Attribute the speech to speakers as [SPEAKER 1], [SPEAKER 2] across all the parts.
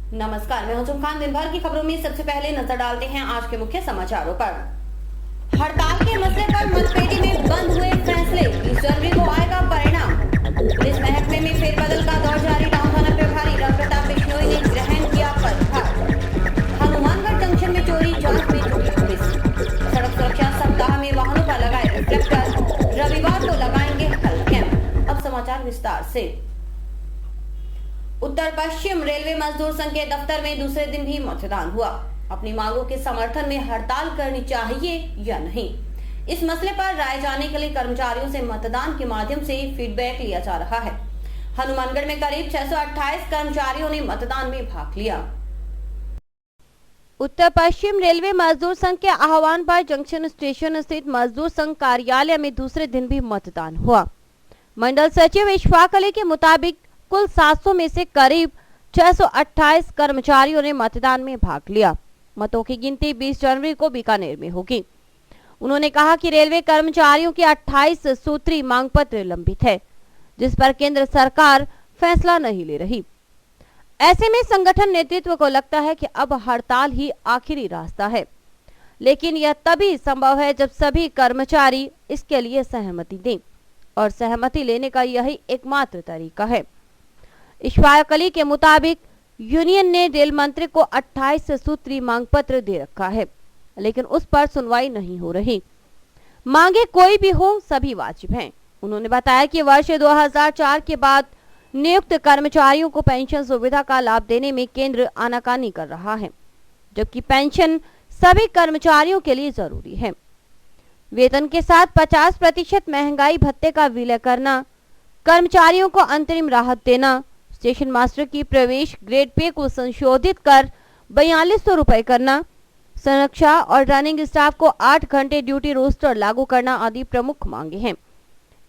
[SPEAKER 1] नमस्कार, मैं हुजूम खान। दिन भर की खबरों में सबसे पहले नजर डालते हैं आज के मुख्य समाचारों पर। हड़ताल के मसले पर मतपेटी में बंद हुए फैसले, 20 जनवरी को आएगा परिणाम। पुलिस महकमे में फेरबदल का दौर जारी, टाउन थाना प्रभारी रामप्रताप बिश्नोई ने ग्रहण किया पदभार। हनुमानगढ़ जंक्शन में चोरी जांच में जुटी पुलिस। सड़क सुरक्षा सप्ताह में वाहनों पर लगाए रिफ्लेक्टर, रविवार को लगाएंगे हेल्थ कैंप। अब समाचार विस्तार से। उत्तर पश्चिम रेलवे मजदूर संघ के दफ्तर में दूसरे दिन भी मतदान हुआ। अपनी मांगों के समर्थन में हड़ताल करनी चाहिए या नहीं, इस मसले पर राय जानने के लिए कर्मचारियों से मतदान के माध्यम से फीडबैक लिया जा रहा है। हनुमानगढ़ में करीब 628 कर्मचारियों ने मतदान में भाग लिया।
[SPEAKER 2] उत्तर पश्चिम रेलवे मजदूर संघ के आह्वान पर जंक्शन स्टेशन स्थित मजदूर संघ कार्यालय में दूसरे दिन भी मतदान हुआ। मंडल सचिव इशफाक अली के मुताबिक कुल 700 में से करीब 628 कर्मचारियों ने मतदान में भाग लिया। मतों की गिनती 20 जनवरी को बीकानेर में होगी। उन्होंने कहा कि रेलवे कर्मचारियों की 28 सूत्री मांग पत्र लंबित है, जिस पर केंद्र सरकार फैसला नहीं ले रही। ऐसे में संगठन नेतृत्व को लगता है कि अब हड़ताल ही आखिरी रास्ता है, लेकिन यह तभी संभव है जब सभी कर्मचारी इसके लिए सहमति दें, और सहमति लेने का यही एकमात्र तरीका है। इशफाक अली के मुताबिक यूनियन ने रेल मंत्री को 28 सूत्री मांग पत्र दे रखा है, लेकिन उस पर सुनवाई नहीं हो रही। मांगे कोई भी हो, सभी वाजिब हैं। उन्होंने बताया कि वर्ष 2004 के बाद नियुक्त कर्मचारियों को पेंशन सुविधा का लाभ देने में केंद्र आनाकानी कर रहा है, जबकि पेंशन सभी कर्मचारियों के लिए जरूरी है। वेतन के साथ 50% महंगाई भत्ते का विलय करना, कर्मचारियों को अंतरिम राहत देना, स्टेशन मास्टर की प्रवेश ग्रेड पे को संशोधित कर 4200 रुपए करना, संरक्षा और रनिंग स्टाफ को 8 घंटे ड्यूटी रोस्टर लागू करना आदि प्रमुख मांगे हैं।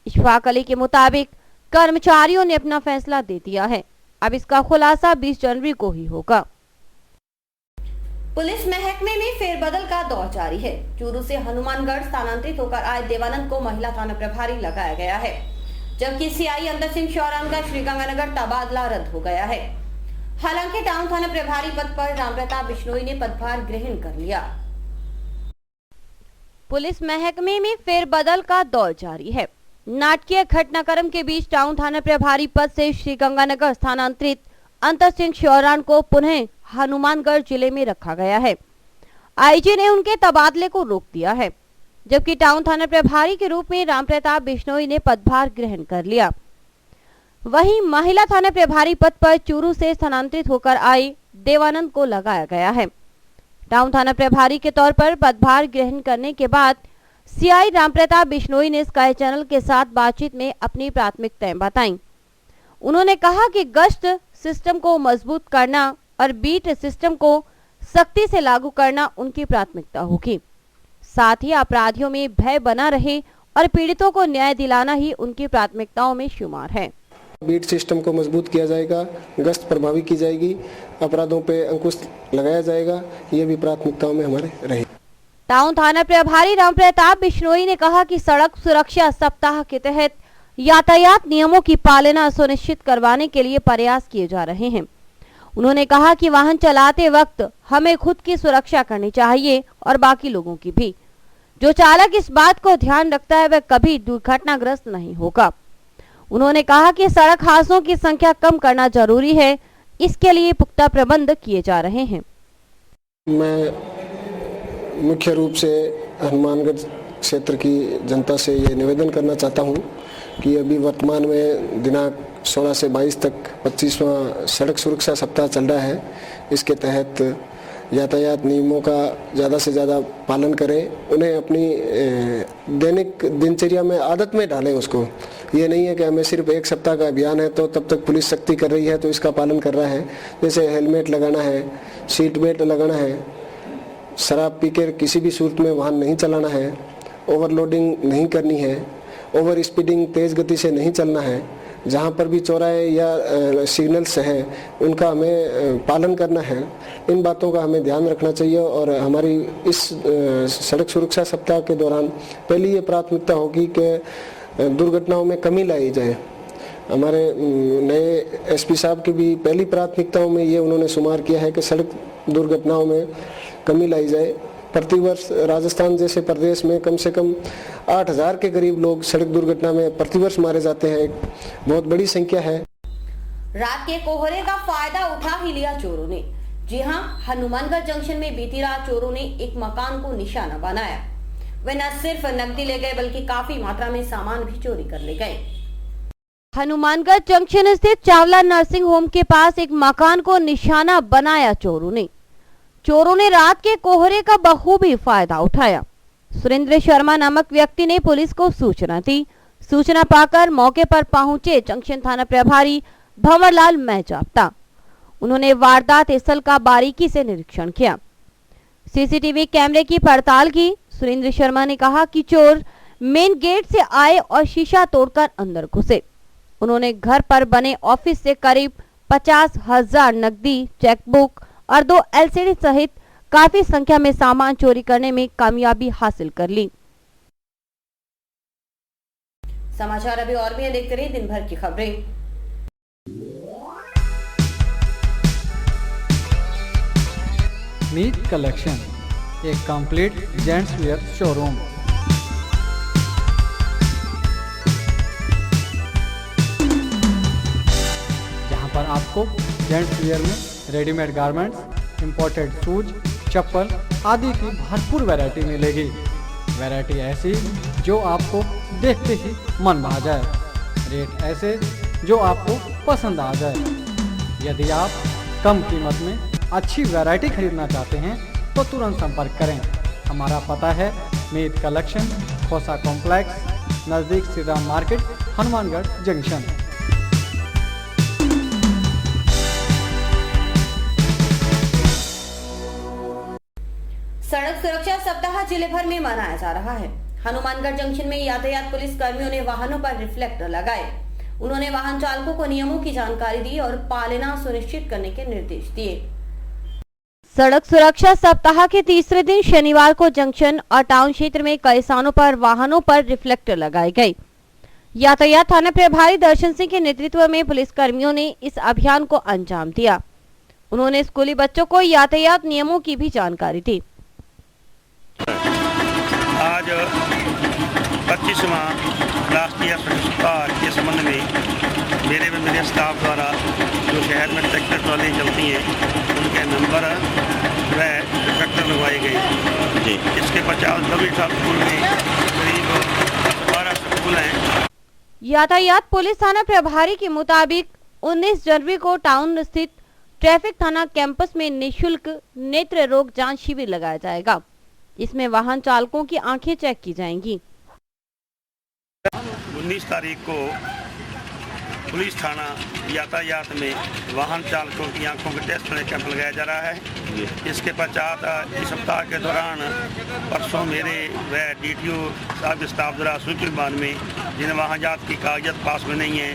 [SPEAKER 2] इशफाक अली के मुताबिक कर्मचारियों ने अपना फैसला दे दिया है, अब इसका खुलासा 20 जनवरी को ही होगा।
[SPEAKER 1] पुलिस महकमे में फेरबदल का दौर जारी है। चूरू से हनुमानगढ़ स्थानांतरित होकर आए देवानंद को महिला थाना प्रभारी लगाया गया है, जबकि सीआई अंतर सिंह शौरान का श्रीगंगानगर तबादला रद्द हो गया है। हालांकि टाउन थाना प्रभारी पद पर रामप्रताप बिश्नोई ने पदभार ग्रहण कर लिया।
[SPEAKER 2] पुलिस महकमे में फेरबदल का दौर जारी है। नाटकीय घटनाक्रम के बीच टाउन थाना प्रभारी पद से श्रीगंगानगर स्थानांतरित अंतर सिंह शौरान को पुनः हनुमानगढ़ जिले में रखा गया है। आईजी ने उनके तबादले को रोक दिया है, जबकि टाउन थाना प्रभारी के रूप में रामप्रताप बिश्नोई ने पदभार ग्रहण कर लिया। वहीं महिला थाना प्रभारी पद पर चूरू से स्थानांतरित होकर आई देवानंद को लगाया गया है। टाउन थाना प्रभारी के तौर पर पदभार ग्रहण करने के बाद सीआई रामप्रताप बिश्नोई ने स्काई चैनल के साथ बातचीत में अपनी प्राथमिकताएं बताईं। उन्होंने कहा कि गश्त सिस्टम को मजबूत करना और बीट सिस्टम को सख्ती से लागू करना उनकी प्राथमिकता होगी। साथ ही अपराधियों में भय बना रहे और पीड़ितों को न्याय दिलाना ही उनकी प्राथमिकताओं में शुमार है।
[SPEAKER 3] बीट सिस्टम को मजबूत किया जाएगा, गश्त प्रभावी की जाएगी, अपराधों पे अंकुश लगाया जाएगा, ये भी प्राथमिकताओं में हमारे रहे।
[SPEAKER 2] टाउन थाना प्रभारी रामप्रताप बिश्नोई ने कहा कि सड़क सुरक्षा सप्ताह के तहत यातायात नियमों की पालना सुनिश्चित करवाने के लिए प्रयास किए जा रहे हैं। उन्होंने कहा कि वाहन चलाते वक्त हमें खुद की सुरक्षा करनी चाहिए और बाकी लोगों की भी। जो चालक इस बात को ध्यान रखता है वह कभी दुर्घटनाग्रस्त नहीं होगा। उन्होंने कहा कि सड़क हादसों की संख्या कम करना जरूरी है, इसके लिए पुख्ता प्रबंध किए जा रहे हैं।
[SPEAKER 3] मैं मुख्य रूप से हनुमानगढ़ क्षेत्र की जनता से ये निवेदन करना चाहता हूँ कि अभी वर्तमान में दिनांक 16 से 22 तक 25वां सड़क सुरक्षा सप्ताह चल रहा है। इसके तहत यातायात नियमों का ज़्यादा से ज़्यादा पालन करें, उन्हें अपनी दैनिक दिनचर्या में आदत में डालें। उसको ये नहीं है कि हमें सिर्फ एक सप्ताह का अभियान है तो तब तक पुलिस सख्ती कर रही है तो इसका पालन कर रहा है। जैसे हेलमेट लगाना है, सीट बेल्ट लगाना है, शराब पीकर किसी भी सूरत में वाहन नहीं चलाना है, ओवरलोडिंग नहीं करनी है, ओवर स्पीडिंग तेज़ गति से नहीं चलना है। जहाँ पर भी चौराहे या सिग्नल्स हैं उनका हमें पालन करना है। इन बातों का हमें ध्यान रखना चाहिए और हमारी इस सड़क सुरक्षा सप्ताह के दौरान पहली ये प्राथमिकता होगी कि दुर्घटनाओं में कमी लाई जाए। हमारे नए एसपी साहब की भी पहली प्राथमिकताओं में ये उन्होंने शुमार किया है कि सड़क दुर्घटनाओं में कमी लाई जाए। प्रतिवर्ष राजस्थान जैसे प्रदेश में कम से कम 8000 के करीब लोग सड़क दुर्घटना में प्रतिवर्ष मारे जाते हैं, एक बहुत बड़ी संख्या है।
[SPEAKER 1] रात के कोहरे का फायदा उठा ही लिया चोरों ने। जी हां, हनुमानगढ़ जंक्शन में बीती रात चोरों ने एक मकान को निशाना बनाया। वे न सिर्फ नकदी ले गए बल्कि काफी मात्रा में सामान भी चोरी कर ले गए।
[SPEAKER 2] हनुमानगढ़ जंक्शन स्थित चावला नर्सिंग होम के पास एक मकान को निशाना बनाया चोरों ने रात के कोहरे का बखूबी फायदा उठाया। सुरेंद्र शर्मा नामक व्यक्ति ने पुलिस को सूचना दी। सूचना पाकर मौके पर पहुंचे जंक्शन थाना प्रभारी भंवरलाल मेहजाप्ता। उन्होंने वारदात स्थल का बारीकी से निरीक्षण किया, सीसीटीवी कैमरे की पड़ताल की। सुरेंद्र शर्मा ने कहा कि चोर मेन गेट से आए और शीशा तोड़कर अंदर घुसे। उन्होंने घर पर बने ऑफिस से करीब 50,000 नकदी, चेकबुक और 2 एलसीडी सहित काफी संख्या में सामान चोरी करने में कामयाबी हासिल कर ली।
[SPEAKER 1] समाचार अभी और भी है, देखते रहिए दिन भर की खबरें।
[SPEAKER 4] मीत कलेक्शन, एक कंप्लीट जेंट्स वियर शोरूम। जहां पर आपको जेंट्स वियर में रेडीमेड गारमेंट्स, इंपोर्टेड शूज, चप्पल आदि की भरपूर वैरायटी मिलेगी। वैरायटी ऐसी जो आपको देखते ही मन भा जाए, रेट ऐसे जो आपको पसंद आ जाए। यदि आप कम कीमत में अच्छी वैरायटी खरीदना चाहते हैं तो तुरंत संपर्क करें। हमारा पता है मीत कलेक्शन, खोसा कॉम्प्लेक्स, नज़दीक सीधा मार्केट, हनुमानगढ़ जंक्शन।
[SPEAKER 1] सड़क सुरक्षा सप्ताह जिले भर में मनाया जा रहा है। हनुमानगढ़ जंक्शन में यातायात पुलिस कर्मियों ने वाहनों पर रिफ्लेक्टर लगाए। उन्होंने वाहन चालकों को नियमों की जानकारी दी और पालना सुनिश्चित करने के निर्देश दिए।
[SPEAKER 2] सड़क सुरक्षा सप्ताह के तीसरे दिन शनिवार को जंक्शन और टाउन क्षेत्र में कई स्थानों पर वाहनों पर रिफ्लेक्टर लगाए गए। यातायात थाना प्रभारी दर्शन सिंह के नेतृत्व में पुलिस कर्मियों ने इस अभियान को अंजाम दिया। उन्होंने स्कूली बच्चों को यातायात नियमों की भी जानकारी दी।
[SPEAKER 5] आज 25वां राष्ट्रीय सड़क सप्ताह के संबंध में मेरे स्टाफ द्वारा जो शहर में ट्रैक्टर ट्रॉली चलती हैं उनके नंबर व रिफ्लेक्टर लगवाए गए जी। इसके 50 सभी स्कूल में करीब 12 स्कूल हैं।
[SPEAKER 2] यातायात पुलिस थाना प्रभारी के मुताबिक 19 जनवरी को टाउन स्थित ट्रैफिक थाना कैंपस में निःशुल्क नेत्र रोग जांच शिविर लगाया जाएगा। इसमें वाहन चालकों की आंखें चेक की जाएंगी।
[SPEAKER 5] 19 तारीख को पुलिस थाना यातायात में वाहन चालकों की आंखों के टेस्ट करने कैंप लगाया जा रहा है। इसके पश्चात इस सप्ताह के दौरान परसों मेरे व डीटीओ साहब के स्टाफ द्वारा सूचना बाद में जिन वाहन जात की कागजात पास में नहीं है।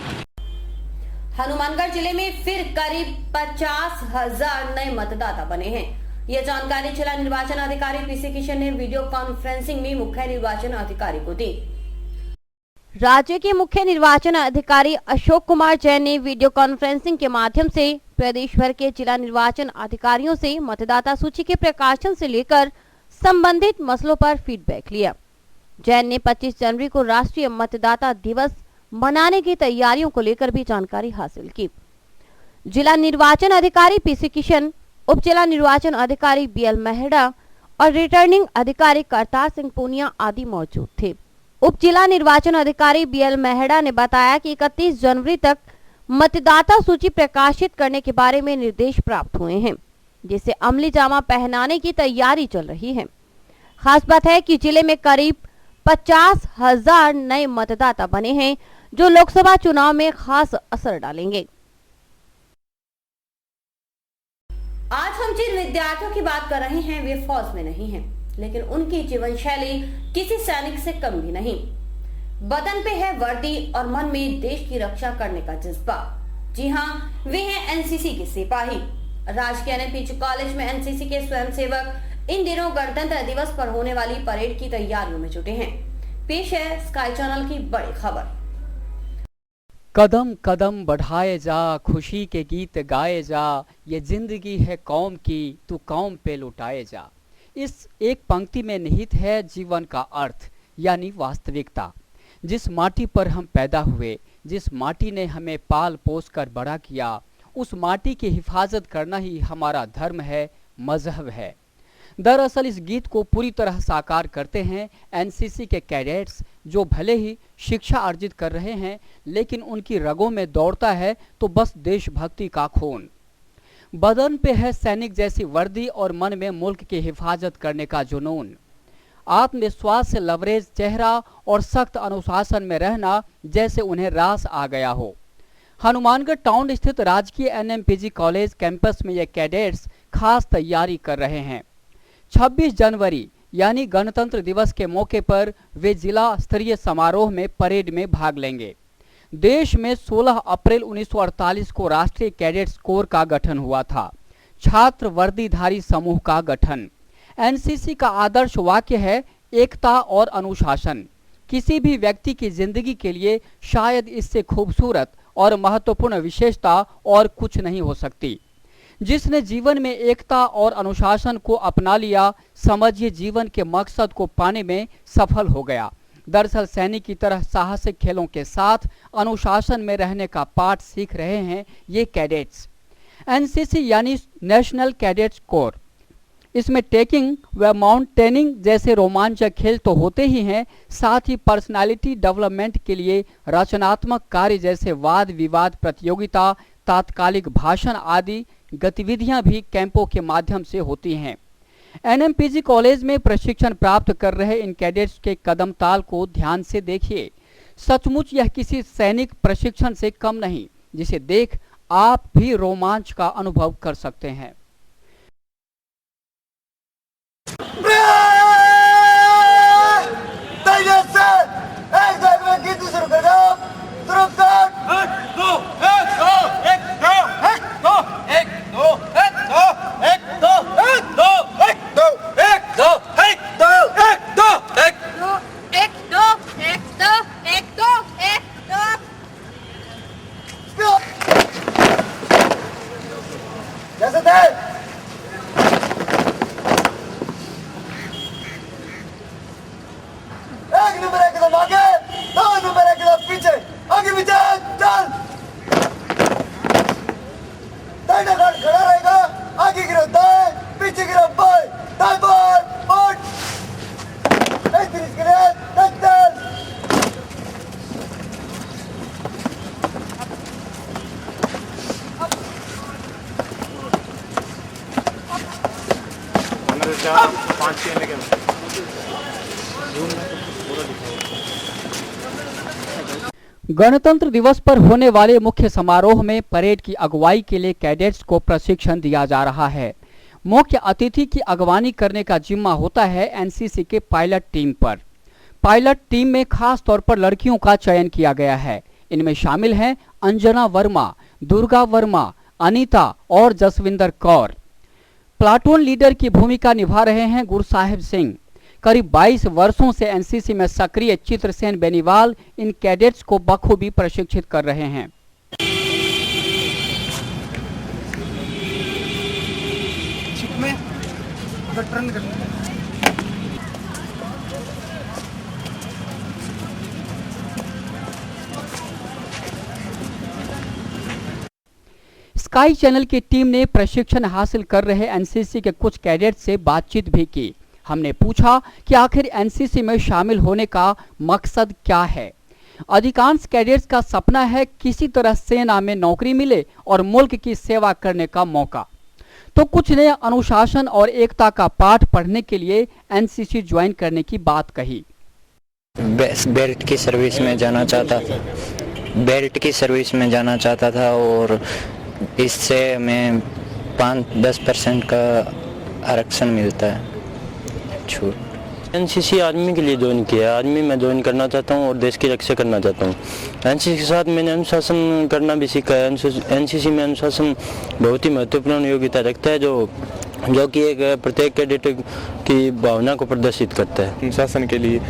[SPEAKER 1] हनुमानगढ़ जिले में फिर करीब 50,000 नए मतदाता बने हैं। यह जानकारी जिला निर्वाचन अधिकारी पीसी किशन ने वीडियो कॉन्फ्रेंसिंग में मुख्य निर्वाचन अधिकारी को दी।
[SPEAKER 2] राज्य के मुख्य निर्वाचन अधिकारी अशोक कुमार जैन ने वीडियो कॉन्फ्रेंसिंग के माध्यम से प्रदेश भर के जिला निर्वाचन अधिकारियों से मतदाता सूची के प्रकाशन से लेकर संबंधित मसलों पर फीडबैक लिया। जैन ने 25 जनवरी को राष्ट्रीय मतदाता दिवस मनाने की तैयारियों को लेकर भी जानकारी हासिल की। जिला निर्वाचन अधिकारी पीसी किशन, उप जिला निर्वाचन अधिकारी बीएल मेहड़ा और रिटर्निंग अधिकारी करतार सिंह पूनिया आदि मौजूद थे। उप जिला निर्वाचन अधिकारी बीएल मेहड़ा ने बताया कि 31 जनवरी तक मतदाता सूची प्रकाशित करने के बारे में निर्देश प्राप्त हुए हैं, जिसे अमली जामा पहनाने की तैयारी चल रही है। खास बात है कि जिले में करीब 50,000 नए मतदाता बने हैं, जो लोकसभा चुनाव में खास असर डालेंगे।
[SPEAKER 1] आज हम जिन विद्यार्थियों की बात कर रहे हैं वे फौज में नहीं हैं, लेकिन उनकी जीवन शैली किसी सैनिक से कम भी नहीं। बदन पे है वर्दी और मन में देश की रक्षा करने का जज्बा। जी हाँ, वे हैं एनसीसी के सिपाही। राजकीय एनपीजी कॉलेज में एनसीसी के स्वयंसेवक इन दिनों गणतंत्र दिवस पर होने वाली परेड की तैयारियों में जुटे हैं। पेश है स्काई चैनल की बड़ी खबर।
[SPEAKER 6] कदम कदम बढ़ाए जा, खुशी के गीत गाए जा, ये जिंदगी है कौम की, तू कौम पे लुटाए जा। इस एक पंक्ति में निहित है जीवन का अर्थ यानी वास्तविकता। जिस माटी पर हम पैदा हुए, जिस माटी ने हमें पाल पोस कर बड़ा किया, उस माटी की हिफाजत करना ही हमारा धर्म है, मजहब है। दरअसल इस गीत को पूरी तरह साकार करते हैं एनसीसी के कैडेट्स, जो भले ही शिक्षा अर्जित कर रहे हैं लेकिन उनकी रगों में दौड़ता है तो बस देशभक्ति का खून। बदन पे है सैनिक जैसी वर्दी और मन में मुल्क की हिफाजत करने का जुनून। आत्मविश्वास से लवरेज चेहरा और सख्त अनुशासन में रहना जैसे उन्हें रास आ गया हो। हनुमानगढ़ टाउन स्थित राजकीय एनएमपीजी कॉलेज कैंपस में ये कैडेट्स खास तैयारी कर रहे हैं। 26 जनवरी यानी गणतंत्र दिवस के मौके पर वे जिला स्तरीय समारोह में परेड में भाग लेंगे। देश में 16 अप्रैल 1948 को राष्ट्रीय कैडेट्स कोर का गठन हुआ था, छात्र वर्दीधारी समूह का गठन। एनसीसी का आदर्श वाक्य है एकता और अनुशासन। किसी भी व्यक्ति की जिंदगी के लिए शायद इससे खूबसूरत और महत्वपूर्ण विशेषता और कुछ नहीं हो सकती। जिसने जीवन में एकता और अनुशासन को अपना लिया, समझिए जीवन के मकसद को पाने में सफल हो गया। दरअसल सैनिक की तरह साहसिक खेलों के साथ अनुशासन में रहने का पाठ सीख रहे हैं ये कैडेट्स। एनसीसी यानी नेशनल कैडेट्स कोर। इसमें ट्रेकिंग व माउंटेनिंग जैसे रोमांचक खेल तो होते ही हैं, साथ ही पर्सनालिटी डेवलपमेंट के लिए रचनात्मक कार्य जैसे वाद विवाद प्रतियोगिता, तात्कालिक भाषण आदि गतिविधियां भी कैंपों के माध्यम से होती हैं। एनएमपीजी कॉलेज में प्रशिक्षण प्राप्त कर रहे इन कैडेट्स के कदम ताल को ध्यान से देखिए। सचमुच यह किसी सैनिक प्रशिक्षण से कम नहीं, जिसे देख आप भी रोमांच का अनुभव कर सकते हैं। गणतंत्र दिवस पर होने वाले मुख्य समारोह में परेड की अगुवाई के लिए कैडेट्स को प्रशिक्षण दिया जा रहा है। मुख्य अतिथि की अगवानी करने का जिम्मा होता है एनसीसी के पायलट टीम पर। पायलट टीम में खास तौर पर लड़कियों का चयन किया गया है। इनमें शामिल हैं अंजना वर्मा, दुर्गा वर्मा, अनीता और जसविंदर कौर। प्लाटून लीडर की भूमिका निभा रहे हैं गुरसाहिब सिंह। करीब 22 वर्षों से एनसीसी में सक्रिय चित्रसेन बेनीवाल इन कैडेट्स को बखूबी प्रशिक्षित कर रहे हैं। स्काई चैनल की टीम ने प्रशिक्षण हासिल कर रहे एनसीसी के कुछ कैडेट से बातचीत भी की। हमने पूछा कि आखिर एनसीसी में शामिल होने का मकसद क्या है। अधिकांश कैडेट्स का सपना है किसी तरह सेना में नौकरी मिले और मुल्क की सेवा करने का मौका। तो कुछ ने अनुशासन और एकता का पाठ पढ़ने के लिए एनसीसी ज्वाइन करने की बात कही।
[SPEAKER 7] बेल्ट की सर्विस में जाना चाहता था और इससे हमें 5-10% का आरक्षण मिलता है, छूट।
[SPEAKER 8] एनसीसी आर्मी के लिए ज्वाइन किया। आर्मी में ज्वाइन करना चाहता हूँ और देश की रक्षा करना चाहता हूँ। एनसीसी के साथ मैंने अनुशासन करना भी सीखा है। एनसीसी में अनुशासन बहुत ही महत्वपूर्ण योग्यता रखता है, जो कि एक प्रत्येक कैडेट की भावना को प्रदर्शित करता है।
[SPEAKER 9] अनुशासन के लिए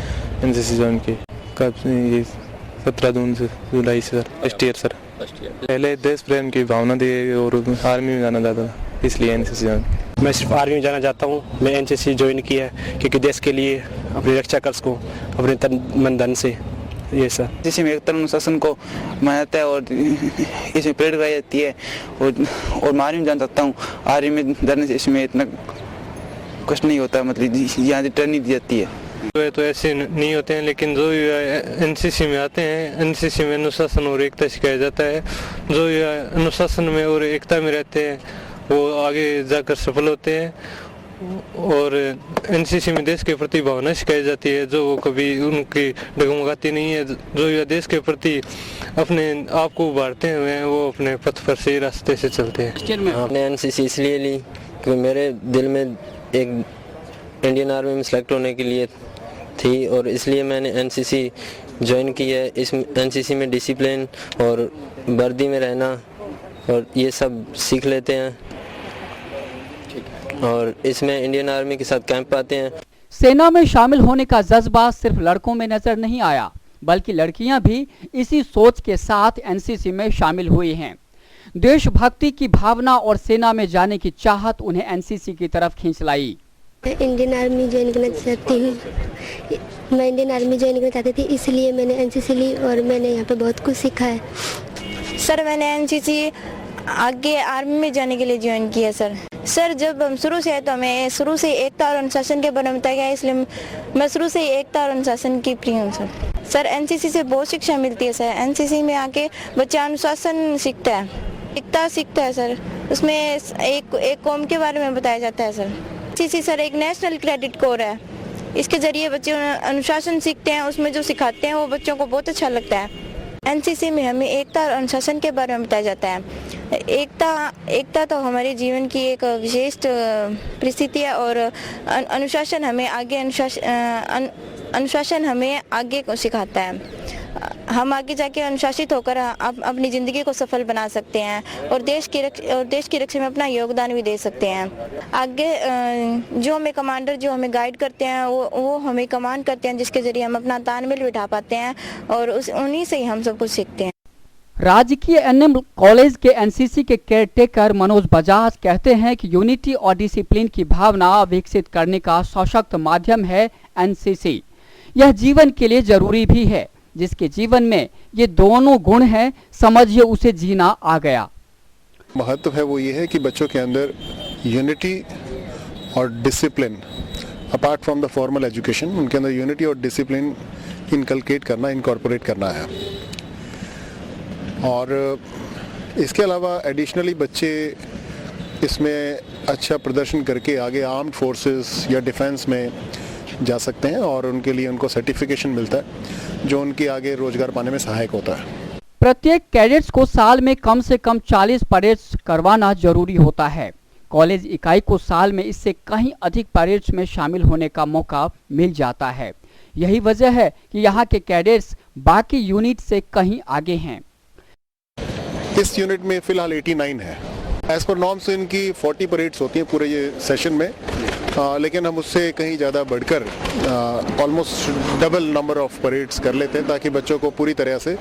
[SPEAKER 9] एनसीसी ज्वाइन की। 17 जून से जुलाई से सर, फर्स्ट ईयर सर। पहले देश प्रेम की भावना थी और आर्मी में जाना चाहता था, इसलिए एनसीसी में।
[SPEAKER 10] मैं सिर्फ आर्मी में जाना चाहता हूँ। मैं एनसीसी ज्वाइन की है क्योंकि देश के लिए अपनी रक्षा कर सकूँ अपने तन मन धन से। ये सर
[SPEAKER 11] जिसमें एकता अनुशासन को मनाता है और इसमें परेड कराई जाती है और मैं आर्मी में जाना चाहता हूँ। आर्मी में जाने से इसमें इतना कष्ट नहीं होता, मतलब यहाँ ट्रेनिंग दी जाती है।
[SPEAKER 9] तो ऐसे नहीं होते हैं, लेकिन जो एनसीसी में आते हैं, एनसीसी में अनुशासन और एकता सिखाया जाता है। जो अनुशासन में और एकता में रहते हैं वो आगे जाकर सफल होते हैं और एनसीसी में देश के प्रति भावना सिखाई जाती है जो कभी उनकी डगमगाती नहीं है। जो यह देश के प्रति अपने आप को उभारते हैं वो अपने पथ पर सही रास्ते से चलते हैं।
[SPEAKER 12] मैंने एनसीसी इसलिए ली क्योंकि मेरे दिल में एक इंडियन आर्मी में सेलेक्ट होने के लिए थी और इसलिए मैंने एनसीसी ज्वाइन की है। इस एनसीसी में डिसिप्लिन और वर्दी में रहना और ये सब सीख लेते हैं और इसमें इंडियन आर्मी के साथ कैंप आते हैं।
[SPEAKER 6] सेना में शामिल होने का जज्बा सिर्फ लड़कों में नजर नहीं आया, बल्कि लड़कियां भी इसी सोच के साथ एनसीसी में शामिल हुई हैं। देशभक्ति की भावना और सेना में जाने की चाहत उन्हें एनसीसी की तरफ खींच लाई।
[SPEAKER 13] मैं इंडियन आर्मी ज्वाइन करना चाहती हूँ। मैं इंडियन आर्मी ज्वाइन करना चाहती थी, इसलिए मैंने एनसीसी ली और मैंने यहाँ पे बहुत कुछ सीखा है।
[SPEAKER 14] सर मैंने एनसीसी आगे आर्मी में जाने के लिए ज्वाइन किया सर जब हम शुरू से है तो हमें शुरू से एकता और अनुशासन के बारे में बताया गया, इसलिए मैं शुरू से ही एकता और अनुशासन की प्रिय हूँ सर। एनसीसी से बहुत शिक्षा मिलती है सर। एनसीसी में आके बच्चा अनुशासन सीखता है, एकता सीखता है सर। उसमें एक कौम के बारे में बताया जाता है सर। एनसीसी सर एक नेशनल क्रेडिट कोर है, इसके जरिए बच्चे अनुशासन सीखते हैं। उसमें जो सिखाते हैं वो बच्चों को बहुत अच्छा लगता है। एनसीसी में हमें एकता और अनुशासन के बारे में बताया जाता है। एकता तो हमारे जीवन की एक विशेष परिस्थिति है और अनुशासन हमें आगे को सिखाता है। हम आगे जाके अनुशासित होकर अपनी ज़िंदगी को सफल बना सकते हैं और देश की रक्षा में अपना योगदान भी दे सकते हैं। आगे जो हमें कमांडर जो हमें गाइड करते हैं वो हमें कमांड करते हैं, जिसके जरिए हम अपना तालमेल बिठा पाते हैं और उन्हीं से ही हम सब कुछ सीखते हैं।
[SPEAKER 6] राजकीय एनएम कॉलेज के एनसीसी के केयरटेकर मनोज बजाज कहते हैं कि यूनिटी और डिसिप्लिन की भावना विकसित करने का सशक्त माध्यम है एनसीसी। यह जीवन के लिए जरूरी भी है। जिसके जीवन में ये दोनों गुण हैं, समझिए उसे जीना आ गया।
[SPEAKER 15] महत्व है वो ये है कि बच्चों के अंदर यूनिटी और discipline, apart from the formal education, उनके अंदर यूनिटी और डिसिप्लिन इनकलकेट करना, इनकॉर्पोरेट करना है। और इसके अलावा एडिशनली बच्चे इसमें अच्छा प्रदर्शन करके आगे आर्म्ड फोर्सेस या डिफेंस में जा सकते हैं और उनके लिए उनको सर्टिफिकेशन मिलता है जो उनके आगे रोजगार पाने में सहायक होता है।
[SPEAKER 6] प्रत्येक कैडेट्स को साल में कम से कम 40 परेड्स करवाना जरूरी होता है। कॉलेज इकाई को साल में इससे कहीं अधिक परेड्स में शामिल होने का मौका मिल जाता है। यही वजह है कि यहाँ के कैडेट्स बाकी यूनिट से कहीं आगे हैं।
[SPEAKER 15] इस यूनिट में फिलहाल 89 है। एज पर नॉर्म्स इनकी 40 परेड्स होती हैं पूरे ये सेशन में, लेकिन हम उससे कहीं ज़्यादा बढ़कर almost double number of parades कर लेते हैं ताकि बच्चों को पूरी तरह से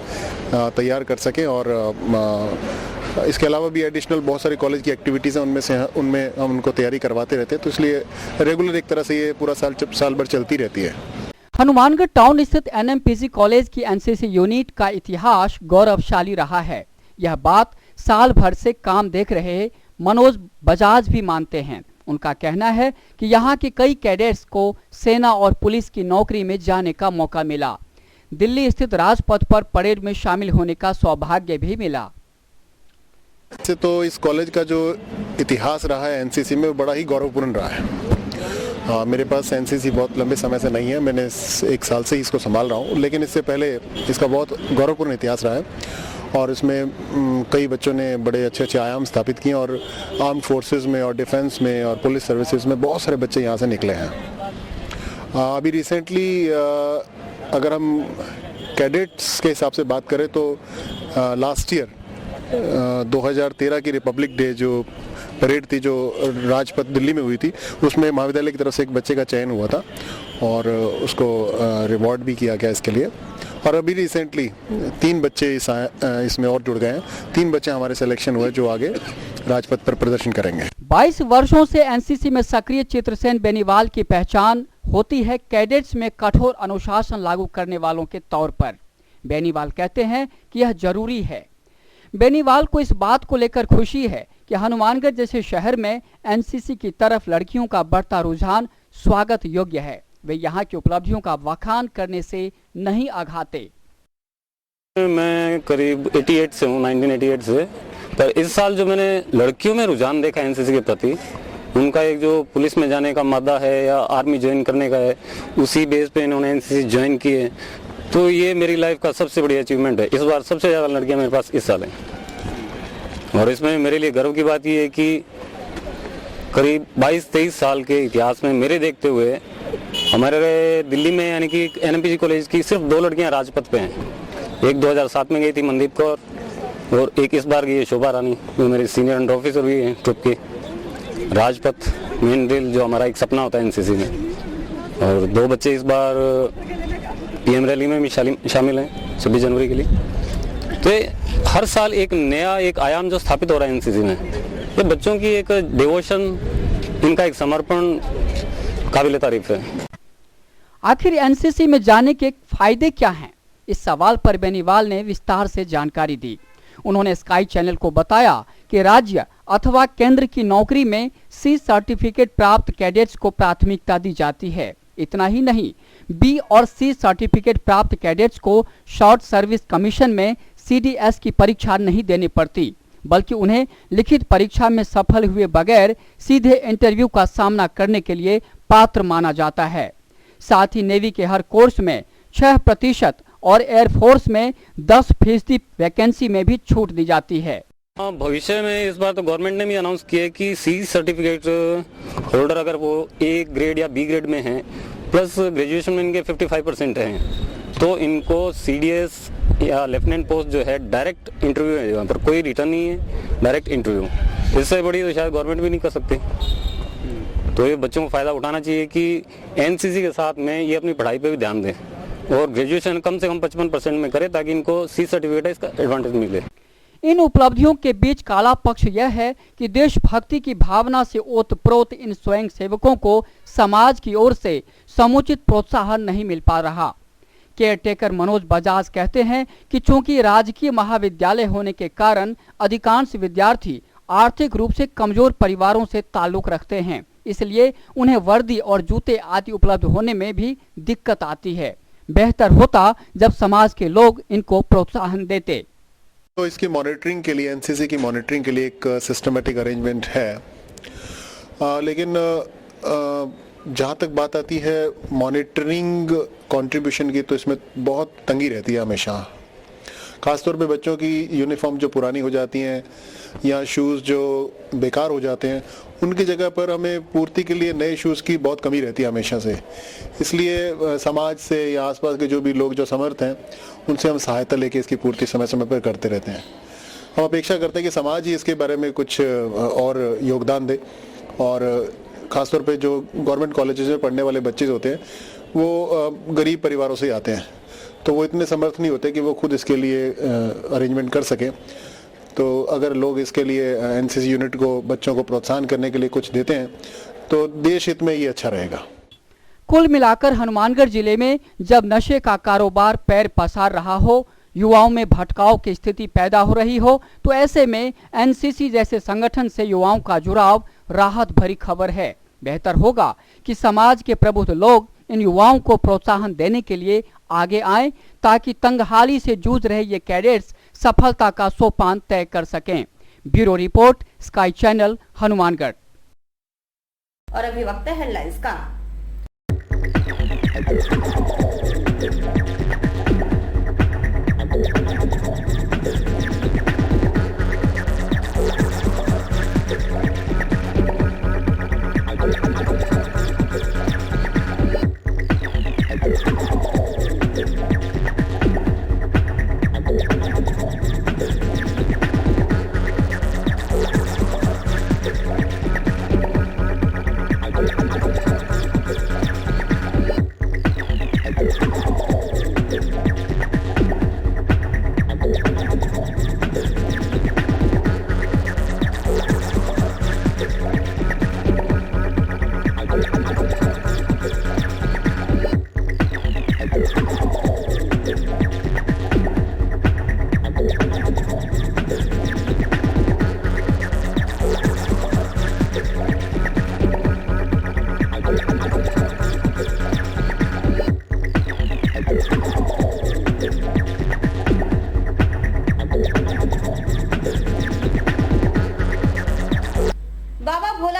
[SPEAKER 15] तैयार कर सकें। और इसके अलावा भी एडिशनल बहुत सारी कॉलेज की एक्टिविटीज़ हैं, उनमें हम उनको तैयारी करवाते रहते हैं। तो इसलिए रेगुलर एक तरह से ये पूरा साल भर चलती रहती है।
[SPEAKER 6] हनुमानगढ़ टाउन स्थित एनएमपीसी कॉलेज की एनसीसी यूनिट का इतिहास गौरवशाली रहा है। यह बात साल भर से काम देख रहे मनोज बजाज भी मानते हैं। उनका कहना है कि यहाँ के कई कैडेट्स को सेना और पुलिस की नौकरी में जाने का मौका मिला। दिल्ली स्थित राजपथ पर परेड में शामिल होने का सौभाग्य भी मिला।
[SPEAKER 15] से तो इस कॉलेज का जो इतिहास रहा है एनसीसी में बड़ा ही गौरवपूर्ण रहा है। मेरे पास एनसीसी बहुत लंबे समय से नहीं है, मैंने 1 साल से इसको संभाल रहा हूँ, लेकिन इससे पहले इसका बहुत गौरवपूर्ण इतिहास रहा है और इसमें कई बच्चों ने बड़े अच्छे आयाम स्थापित किए और आर्म फोर्सेस में और डिफेंस में और पुलिस सर्विसेज में बहुत सारे बच्चे यहाँ से निकले हैं। अभी रिसेंटली अगर हम कैडेट्स के हिसाब से बात करें तो लास्ट ईयर 2013 की रिपब्लिक डे जो परेड थी जो राजपथ दिल्ली में हुई थी, उसमें महाविद्यालय की तरफ से एक बच्चे का चयन हुआ था और उसको रिवॉर्ड भी किया गया इसके लिए। और अभी रिसेंटली 3 बच्चे इसमें और जुड़ गए हैं। 3 बच्चे हमारे सिलेक्शन हुए जो आगे राजपथ पर प्रदर्शन करेंगे।
[SPEAKER 6] 22 वर्षों से एनसीसी में सक्रिय चित्रसेन बेनीवाल की पहचान होती है कैडेट्स में कठोर अनुशासन लागू करने वालों के तौर पर। बेनीवाल कहते हैं कि यह जरूरी है। बेनीवाल को इस बात को लेकर खुशी है कि हनुमानगढ़ जैसे शहर में एनसीसी की तरफ लड़कियों का बढ़ता रुझान स्वागत योग्य है। वे यहाँ की उपलब्धियों का बखान करने से नहीं आघाते।
[SPEAKER 16] मैं करीब 88 से हूँ, 1988 से। पर इस साल जो मैंने लड़कियों में रुझान देखा एनसीसी के प्रति, उनका एक जो पुलिस में जाने का मादा है या आर्मी ज्वाइन करने का है, उसी बेस पे इन्होंने एनसीसी ज्वाइन की है। तो ये मेरी लाइफ का सबसे बड़ी अचीवमेंट है। इस बार सबसे ज़्यादा लड़कियां मेरे पास इस साल हैं और इसमें मेरे लिए गर्व की बात ये है कि करीब 22-23 साल के इतिहास में मेरे देखते हुए हमारे दिल्ली में यानी कि एनएमपीजी कॉलेज की सिर्फ 2 लड़कियां राजपथ पे हैं। एक 2007 में गई थी मनदीप कौर और एक इस बार गई है शोभा रानी, जो मेरी सीनियर अंडर ऑफिसर भी हैं ट्रुप की। राजपथ मेन ड्रिल जो हमारा एक सपना होता है एनसीसी में। और 2 बच्चे इस बार पीएम रैली में भी शामिल हैं 26 जनवरी के लिए। तो हर साल एक नया एक आयाम जो स्थापित हो रहा है एनसीसी में, ये बच्चों की एक डिवोशन, इनका एक समर्पण काबिल तारीफ है।
[SPEAKER 6] आखिर एनसीसी में जाने के फायदे क्या हैं? इस सवाल पर बेनीवाल ने विस्तार से जानकारी दी। उन्होंने स्काई चैनल को बताया कि राज्य अथवा केंद्र की नौकरी में सी सर्टिफिकेट प्राप्त कैडेट्स को प्राथमिकता दी जाती है। इतना ही नहीं, बी और सी सर्टिफिकेट प्राप्त कैडेट्स को शॉर्ट सर्विस कमीशन में सीडीएस की परीक्षा नहीं देनी पड़ती, बल्कि उन्हें लिखित परीक्षा में सफल हुए बगैर सीधे इंटरव्यू का सामना करने के लिए पात्र माना जाता है। साथ ही नेवी के हर कोर्स में 6% और एयरफोर्स में 10% वैकेंसी में भी छूट दी जाती है।
[SPEAKER 16] भविष्य में इस बार तो गवर्नमेंट ने भी अनाउंस किया है कि सी सर्टिफिकेट होल्डर अगर वो ए ग्रेड या बी ग्रेड में हैं, प्लस ग्रेजुएशन में इनके 55% हैं, तो इनको सीडीएस या लेफ्टिनेंट पोस्ट जो है डायरेक्ट इंटरव्यू है, वहाँ पर कोई रिटर्न नहीं है, डायरेक्ट इंटरव्यू। इससे बड़ी तो शायद गवर्नमेंट भी नहीं कर सकती। तो ये बच्चों को फायदा उठाना चाहिए कि एनसीसी के साथ में ये अपनी पढ़ाई पे भी ध्यान दें और ग्रेजुएशन कम से कम 55% में करें, ताकि इनको सी सर्टिफिकेट इसका एडवांटेज मिले।
[SPEAKER 6] इन उपलब्धियों के बीच काला पक्ष यह है कि देशभक्ति की भावना से ओतप्रोत इन स्वयं सेवकों को समाज की ओर से समुचित प्रोत्साहन नहीं मिल पा रहा। केयरटेकर मनोज बजाज कहते हैं कि चूंकि राजकीय महाविद्यालय होने के कारण अधिकांश विद्यार्थी आर्थिक रूप से कमजोर परिवारों से ताल्लुक रखते हैं, इसलिए उन्हें वर्दी और जूते आदि उपलब्ध होने में भी दिक्कत आती है। बेहतर होता जब समाज के लोग इनको प्रोत्साहन देते।
[SPEAKER 15] तो इसकी मॉनिटरिंग के लिए, एनसीसी की मॉनिटरिंग के लिए एक सिस्टमेटिक अरेंजमेंट है, लेकिन जहाँ तक बात आती है मॉनिटरिंग कंट्रीब्यूशन की, तो इसमें बहुत तंगी रहती है हमेशा। ख़ासतौर पे बच्चों की यूनिफॉर्म जो पुरानी हो जाती हैं या शूज़ जो बेकार हो जाते हैं, उनकी जगह पर हमें पूर्ति के लिए नए शूज़ की बहुत कमी रहती है हमेशा से। इसलिए समाज से या आसपास के जो भी लोग जो समर्थ हैं, उनसे हम सहायता लेके इसकी पूर्ति समय समय पर करते रहते हैं। हम अपेक्षा करते हैं कि समाज ही इसके बारे में कुछ और योगदान दे, और ख़ासतौर पे जो गवर्नमेंट कॉलेजेस में पढ़ने वाले बच्चे होते हैं वो गरीब परिवारों से आते हैं, तो वो इतने समर्थ नहीं होते कि वो खुद इसके लिए अरेंजमेंट कर सकें। तो अगर लोग इसके लिए एनसीसी यूनिट को, बच्चों को प्रोत्साहन करने के लिए कुछ देते हैं तो देश हित में ये अच्छा रहेगा।
[SPEAKER 6] कुल मिलाकर हनुमानगढ़ जिले में जब नशे का कारोबार पैर पसार रहा हो, युवाओं में भटकाव की स्थिति पैदा हो रही हो, तो ऐसे में एनसीसी जैसे संगठन से युवाओं का जुड़ाव राहत भरी खबर है। बेहतर होगा कि समाज के प्रबुद्ध लोग इन युवाओं को प्रोत्साहन देने के लिए आगे आएं, ताकि तंगहाली से जूझ रहे ये कैडेट्स सफलता का सोपान तय कर सकें। Bureau report, sky channel, Hanumangarh.
[SPEAKER 1] और अभी वक्त है हेडलाइंस का।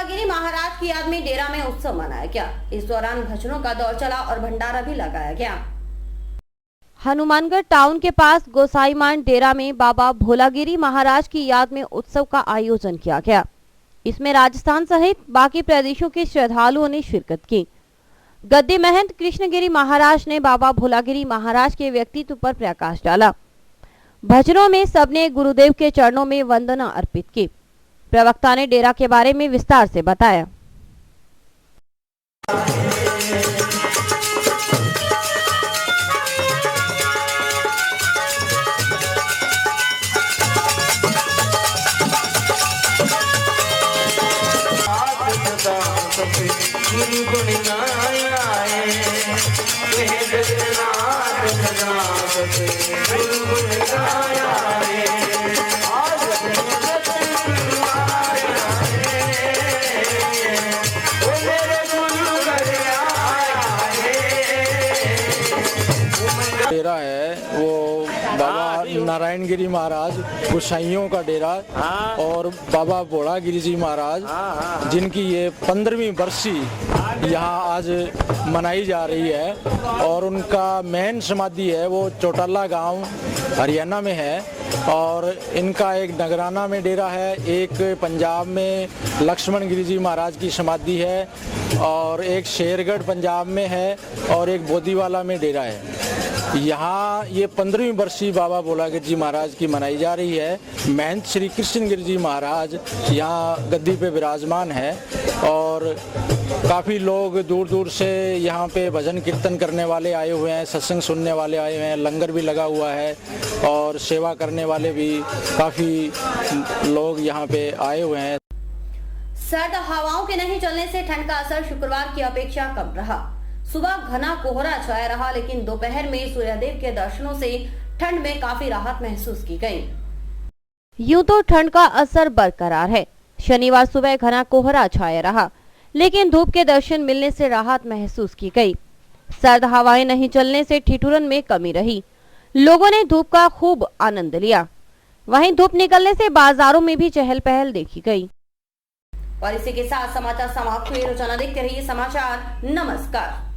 [SPEAKER 1] भोलागिरी महाराज की याद में डेरा में उत्सव मनाया गया। इस दौरान भजनों का दौर चला और भंडारा भी लगाया गया।
[SPEAKER 2] हनुमानगढ़ टाउन के पास गोसाईमान डेरा में बाबा भोलागिरी महाराज की याद में उत्सव का आयोजन किया गया। इसमें राजस्थान सहित बाकी प्रदेशों के श्रद्धालुओं ने शिरकत की। गद्दी महंत कृष्णगिरी महाराज ने बाबा भोलागिरी महाराज के व्यक्तित्व पर प्रकाश डाला। भजनों में सबने गुरुदेव के चरणों में वंदना अर्पित की। प्रवक्ता ने डेरा के बारे में विस्तार से बताया।
[SPEAKER 17] डेरा है वो बाबा नारायण गिरी महाराज गोसाइयों का डेरा और बाबा भोलागिरी जी महाराज जिनकी ये 15वीं बरसी यहाँ आज मनाई जा रही है और उनका मेन समाधि है वो चौटाला गांव हरियाणा में है और इनका एक नगराना में डेरा है, एक पंजाब में लक्ष्मण गिरी जी महाराज की समाधि है और एक शेरगढ़ पंजाब में है और एक बोदीवाला में डेरा है। यहाँ ये 15वीं बरसी बाबा भोलागिरी जी महाराज की मनाई जा रही है। महंत श्री कृष्णगिरी जी महाराज यहाँ गद्दी पे विराजमान है और काफ़ी लोग दूर दूर से यहाँ पे भजन कीर्तन करने वाले आए हुए हैं, सत्संग सुनने वाले आए हुए हैं, लंगर भी लगा हुआ है और सेवा करने वाले भी काफ़ी लोग यहाँ पे आए हुए हैं।
[SPEAKER 1] सर्द हवाओं के नहीं चलने से ठंड का असर शुक्रवार की अपेक्षा कम रहा। सुबह घना कोहरा छाया रहा, लेकिन दोपहर में सूर्यदेव के दर्शनों से ठंड में काफी राहत महसूस की गई।
[SPEAKER 2] यूं तो ठंड का असर बरकरार है। शनिवार सुबह घना कोहरा छाया रहा, लेकिन धूप के दर्शन मिलने से राहत महसूस की गई। सर्द हवाएं नहीं चलने से ठिठुरन में कमी रही। लोगों ने धूप का खूब आनंद लिया। वहीं धूप निकलने से बाजारों में भी चहल पहल देखी गई।
[SPEAKER 1] और इसी के साथ समाचार समाप्त हुए। रोजाना देखते रहिए समाचार। नमस्कार।